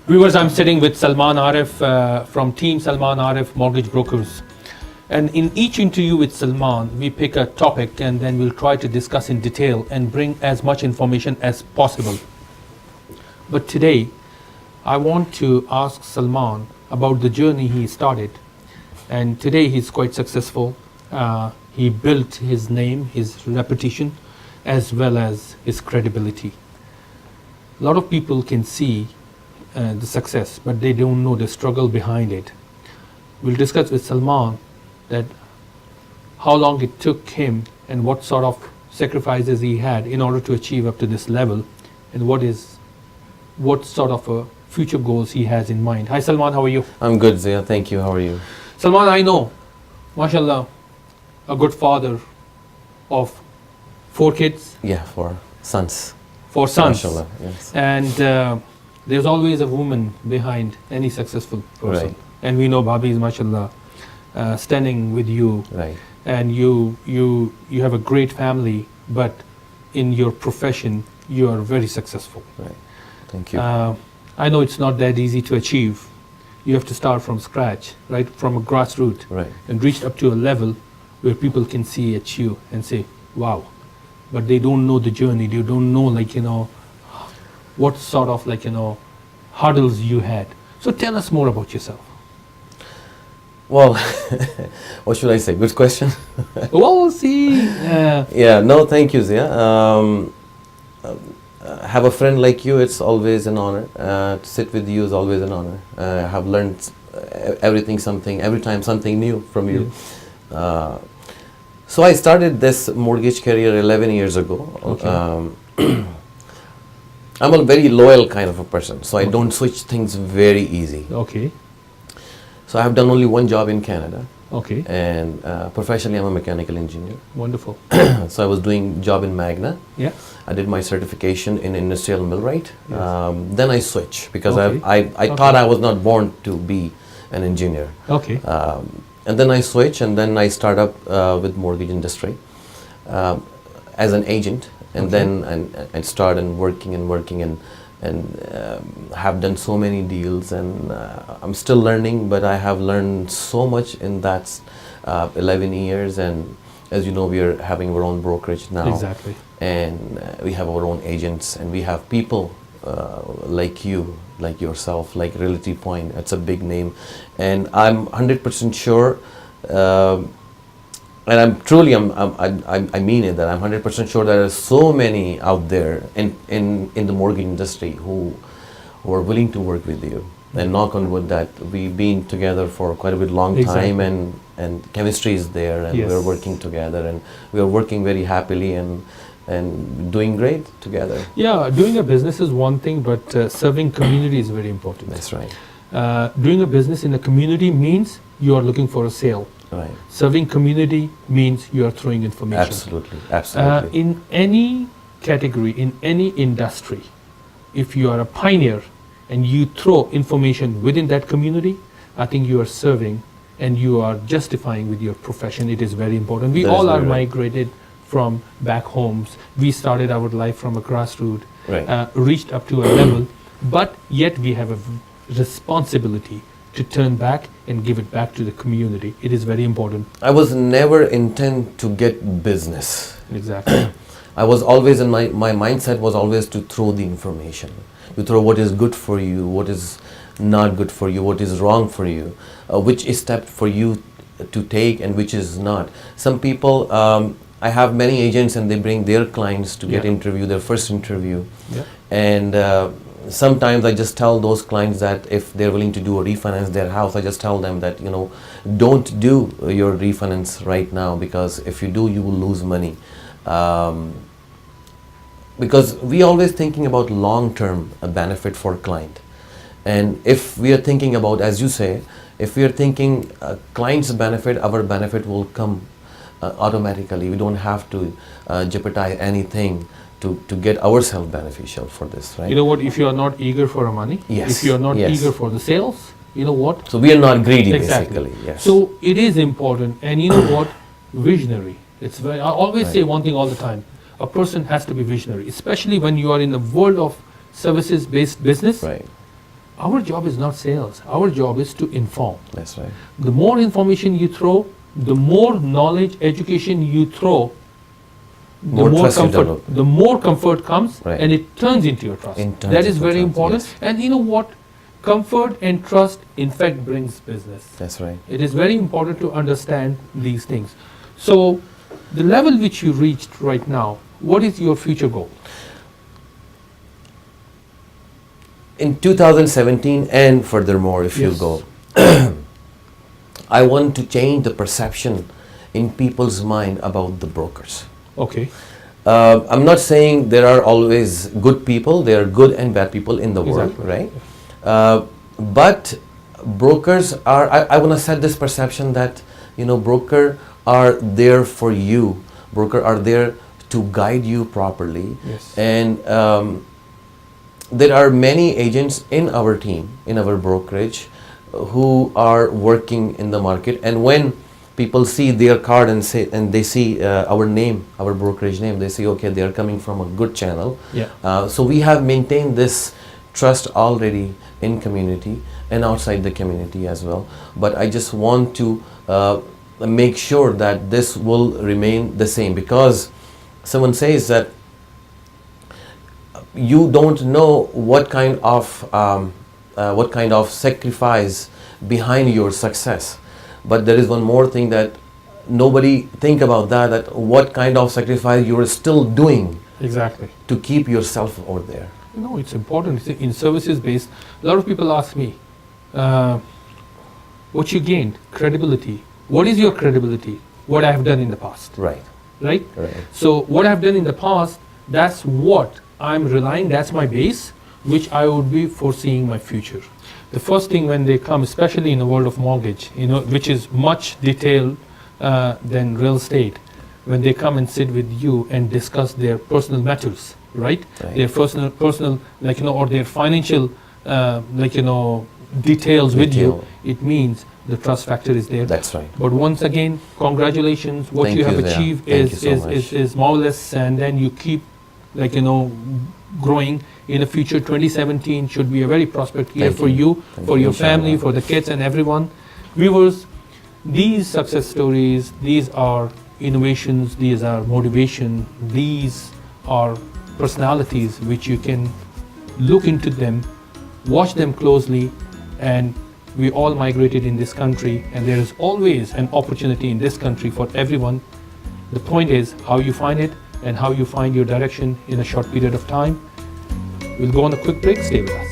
Viewers, I'm sitting with Salman Arif from Team Salman Arif Mortgage Brokers. And in each interview with Salman, we pick a topic and then we'll try to discuss in detail and bring as much information as possible. But today, I want to ask Salman about the journey he started. And today he's quite successful. He built his name, his reputation, as well as his credibility. A lot of people can see the success, but they don't know the struggle behind it. We'll discuss with Salman that how long it took him and what sort of sacrifices he had in order to achieve up to this level, and what sort of future goals he has in mind. Hi Salman, how are you? I'm good, Zia. Thank you. How are you? Salman, I know, mashallah, a good father of 4 kids. Yeah, 4 sons. 4 sons. Mashallah, yes. And there's always a woman behind any successful person. Right. And we know Bhabhi is, mashallah, standing with you. Right. And you have a great family, but in your profession, you are very successful. Right. Thank you. I know it's not that easy to achieve. You have to start from scratch, right? From a grassroots. Right. And reach up to a level where people can see at you and say, wow. But they don't know the journey. They don't know, what sort of, hurdles you had. So tell us more about yourself. Well, what should I say? Good question. Well, see. Yeah, no, thank you, Zia. Have a friend like you, it's always an honor. To sit with you is always an honor. I have learned every time something new from you. Yeah. So I started this mortgage career 11 years ago. Okay. I'm a very loyal kind of a person, so I don't switch things very easy. Okay. So I have done only one job in Canada. Okay. And professionally I'm a mechanical engineer. Wonderful. So I was doing job in Magna. Yeah. I did my certification in industrial millwright. Yes. Then I switched because Okay. I thought I was not born to be an engineer. Okay. And then I switched and then I started up with mortgage industry as an agent. And Okay. then I started working and have done so many deals, and I'm still learning, but I have learned so much in that 11 years. And as you know, we are having our own brokerage now. Exactly. And we have our own agents, and we have people like you, like yourself, like Realty Point. It's a big name, and I'm 100% sure. And I'm truly, I mean it, that I'm 100% sure there are so many out there in the mortgage industry who are willing to work with you. And knock on wood that we've been together for quite a bit long time, Exactly. and chemistry is there, and Yes. we're working together, and we are working very happily and doing great together. Yeah, doing a business is one thing, but serving community is very important. That's right. Doing a business in a community means you are looking for a sale. Right. Serving community means you are throwing information. Absolutely. Absolutely. In any category, in any industry, if you are a pioneer and you throw information within that community, I think you are serving and you are justifying with your profession. It is very important. We That is all are very right. migrated from back homes. We started our life from a grassroots, Right. reached up to a level, but yet we have a responsibility to turn back and give it back to the community. It is very important. I was never intent to get business. Exactly. I was always in my mindset was always to throw the information, to throw what is good for you, what is not good for you, what is wrong for you, which is step for you to take and which is not. Some people, I have many agents and they bring their clients to get Yeah. interview, their first interview. Yeah. And sometimes I just tell those clients that if they're willing to do a refinance their house, I just tell them that, don't do your refinance right now, because if you do, you will lose money. Because we always thinking about long-term benefit for client. And if we are thinking about, as you say, if we are thinking client's benefit, our benefit will come automatically. We don't have to jeopardize anything to get ourselves beneficial for this, right? You know what, if you are not eager for the money, Yes, if you are not yes. eager for the sales, you know what? So we are not greedy, Exactly. basically. Yes. So it is important, and you know what? Visionary. It's very. I always Right. say one thing all the time: a person has to be visionary, especially when you are in the world of services-based business. Right. Our job is not sales. Our job is to inform. That's right. The more information you throw, the more knowledge, education you throw, More trust you comfort, develop. the more comfort comes, Right. and it turns into your trust. It turns That is into very trust, important. yes. And you know what? Comfort and trust, in fact, brings business. That's right. It is very important to understand these things. So, the level which you reached right now, what is your future goal? In 2017 and furthermore, if you Yes. go, I want to change the perception in people's mind about the brokers. Okay. I'm not saying there are always good people, there are good and bad people in the world, Exactly. right? But brokers are, I want to set this perception that, broker are there for you. Broker are there to guide you properly. Yes. And there are many agents in our team, in our brokerage, who are working in the market. And when people see their card and they see our name, our brokerage name, they say, okay, they are coming from a good channel. Yeah. So we have maintained this trust already in community and outside the community as well. But I just want to make sure that this will remain the same, because someone says that you don't know what kind of sacrifice behind your success. But there is one more thing that nobody think about, that what kind of sacrifice you are still doing Exactly. to keep yourself over there. No, it's important. In services based, a lot of people ask me, what you gained? Credibility. What is your credibility? What I have done in the past, Right. right? Right. So what I've done in the past, that's what I'm relying, that's my base, which I would be foreseeing my future. The first thing when they come, especially in the world of mortgage, which is much detailed than real estate, when they come and sit with you and discuss their personal matters, right? Right. Their personal, or their financial, details with you, Detail. it means the trust factor is there. That's right. But once again, congratulations. What Thank you have you, Zia. achieved Thank is, you so is, much. is, is marvelous, and then you keep growing in the future. 2017 should be a very prosperous year Thank for you. you, Thank for you, your family, inshallah. for the kids and everyone. Viewers, these success stories, these are innovations, these are motivation, these are personalities which you can look into them, watch them closely, and we all migrated in this country, and there is always an opportunity in this country for everyone. The point is how you find it and how you find your direction in a short period of time. We'll go on a quick break. Stay with us.